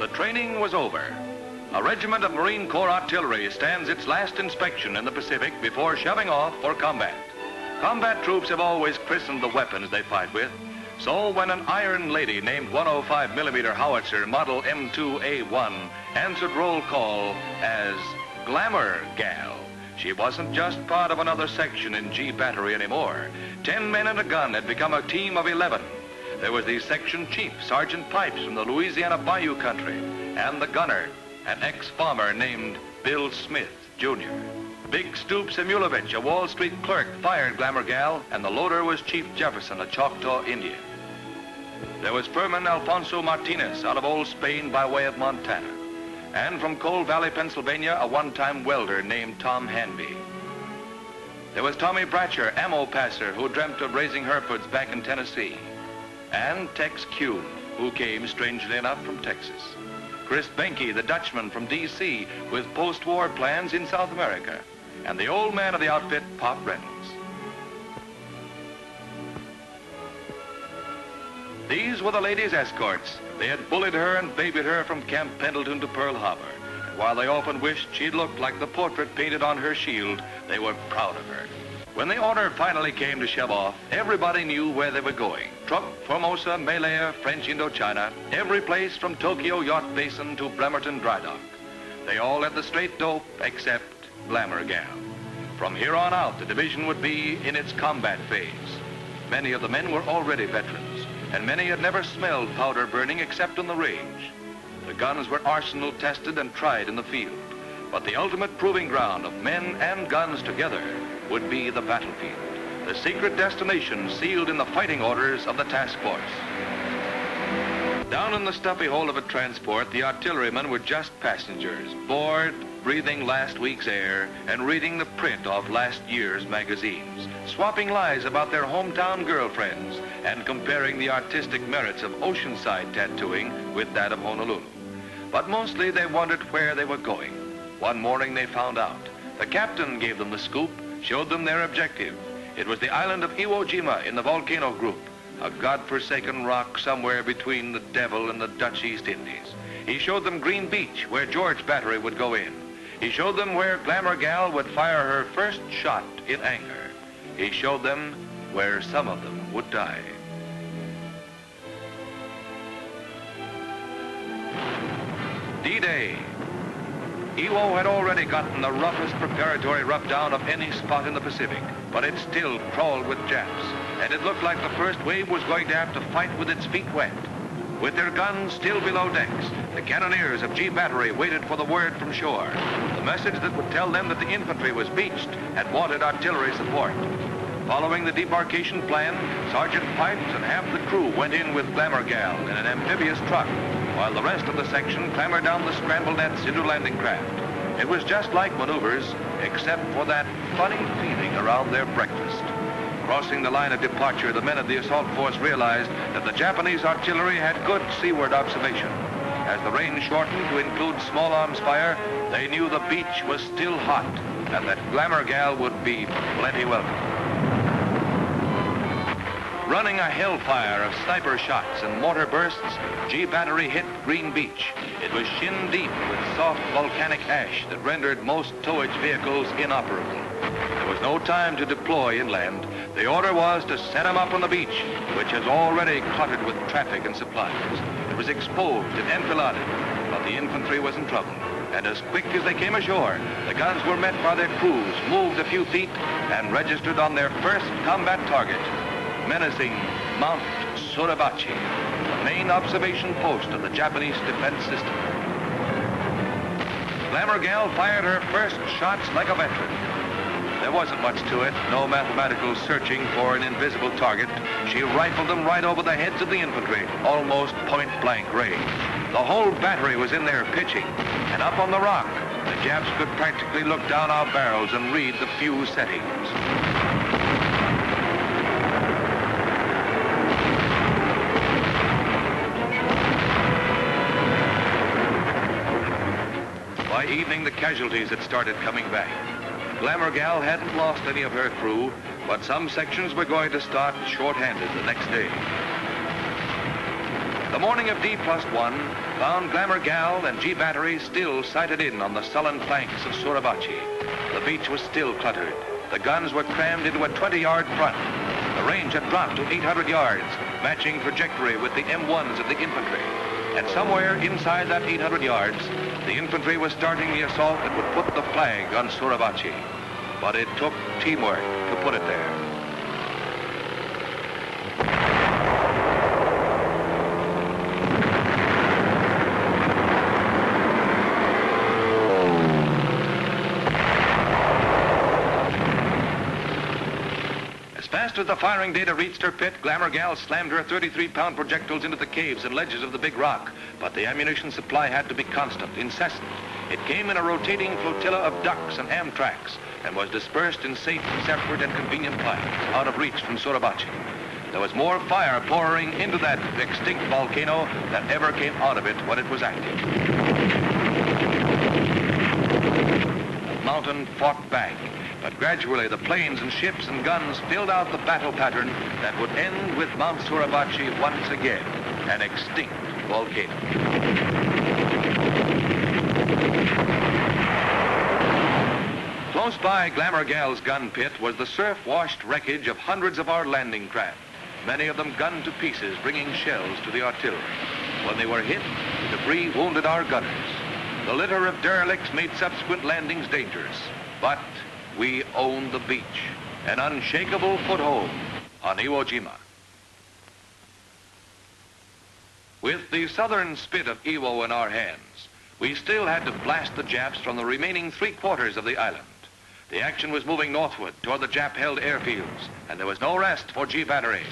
The training was over. A regiment of Marine Corps artillery stands its last inspection in the Pacific before shoving off for combat. Combat troops have always christened the weapons they fight with. So when an Iron Lady named 105mm Howitzer model M2A1 answered roll call as Glamour Gal, she wasn't just part of another section in G Battery anymore. 10 men and a gun had become a team of 11. There was the section chief, Sergeant Pipes from the Louisiana Bayou country, and the gunner, an ex-farmer named Bill Smith, Jr. Big Stoop Simulovich, a Wall Street clerk, fired Glamour Gal, and the loader was Chief Jefferson, a Choctaw Indian. There was Furman Alfonso Martinez out of Old Spain by way of Montana. And from Coal Valley, Pennsylvania, a one-time welder named Tom Hanby. There was Tommy Bratcher, ammo passer, who dreamt of raising Herefords back in Tennessee. And Tex Kuhn, who came, strangely enough, from Texas. Chris Benke, the Dutchman from D.C., with post-war plans in South America. And the old man of the outfit, Pop Reynolds. These were the ladies' escorts. They had bullied her and babied her from Camp Pendleton to Pearl Harbor. And while they often wished she'd looked like the portrait painted on her shield, they were proud of her. When the order finally came to shove off, everybody knew where they were going. Truk, Formosa, Malaya, French Indochina, every place from Tokyo Yacht Basin to Bremerton Dry Dock. They all had the straight dope except Glamour Gal. From here on out, the division would be in its combat phase. Many of the men were already veterans, and many had never smelled powder burning except on the range. The guns were arsenal tested and tried in the field, but the ultimate proving ground of men and guns together would be the battlefield, the secret destination sealed in the fighting orders of the task force. Down in the stuffy hold of a transport, the artillerymen were just passengers, bored, breathing last week's air, and reading the print of last year's magazines, swapping lies about their hometown girlfriends, and comparing the artistic merits of oceanside tattooing with that of Honolulu. But mostly they wondered where they were going. One morning they found out. The captain gave them the scoop, showed them their objective. It was the island of Iwo Jima in the volcano group, a godforsaken rock somewhere between the devil and the Dutch East Indies. He showed them Green Beach, where George Battery would go in. He showed them where Glamour Gal would fire her first shot in anger. He showed them where some of them would die. D-Day. Iwo had already gotten the roughest preparatory rub-down of any spot in the Pacific, but it still crawled with Japs, and it looked like the first wave was going to have to fight with its feet wet. With their guns still below decks, the cannoneers of G Battery waited for the word from shore, the message that would tell them that the infantry was beached and wanted artillery support. Following the debarkation plan, Sergeant Pipes and half the crew went in with Glamour Gal in an amphibious truck, while the rest of the section clambered down the scramble nets into landing craft. It was just like maneuvers, except for that funny feeling around their breakfast. Crossing the line of departure, the men of the assault force realized that the Japanese artillery had good seaward observation. As the range shortened to include small arms fire, they knew the beach was still hot and that Glamour Gal would be plenty welcome. Running a hellfire of sniper shots and mortar bursts, G Battery hit Green Beach. It was shin deep with soft volcanic ash that rendered most towage vehicles inoperable. There was no time to deploy inland. The order was to set them up on the beach, which is already cluttered with traffic and supplies. It was exposed and enfiladed, but the infantry was in trouble. And as quick as they came ashore, the guns were met by their crews, moved a few feet, and registered on their first combat target, menacing Mount Suribachi, the main observation post of the Japanese defense system. Glamour Gal fired her first shots like a veteran. There wasn't much to it, no mathematical searching for an invisible target. She rifled them right over the heads of the infantry, almost point-blank range. The whole battery was in there pitching, and up on the rock, the Japs could practically look down our barrels and read the fuse settings. By evening, the casualties had started coming back. Glamour Gal hadn't lost any of her crew, but some sections were going to start short-handed the next day. The morning of D+1 found Glamour Gal and G Battery still sighted in on the sullen flanks of Suribachi. The beach was still cluttered. The guns were crammed into a 20-yard front. The range had dropped to 800 yards, matching trajectory with the M1s of the infantry. And somewhere inside that 800 yards, the infantry was starting the assault that would put the flag on Suribachi. But it took teamwork to put it there. As fast as the firing data reached her pit, Glamour Gal slammed her 33-pound projectiles into the caves and ledges of the big rock. But the ammunition supply had to be constant, incessant. It came in a rotating flotilla of ducks and Amtraks and was dispersed in safe, separate, and convenient piles out of reach from Suribachi. There was more fire pouring into that extinct volcano than ever came out of it when it was active. The mountain fought back. But gradually, the planes and ships and guns filled out the battle pattern that would end with Mount Suribachi once again, an extinct volcano. Close by Glamour Gal's gun pit was the surf-washed wreckage of hundreds of our landing craft, many of them gunned to pieces, bringing shells to the artillery. When they were hit, the debris wounded our gunners. The litter of derelicts made subsequent landings dangerous, but we owned the beach, an unshakable foothold on Iwo Jima. With the southern spit of Iwo in our hands, we still had to blast the Japs from the remaining 3/4 of the island. The action was moving northward toward the Jap-held airfields, and there was no rest for G Battery.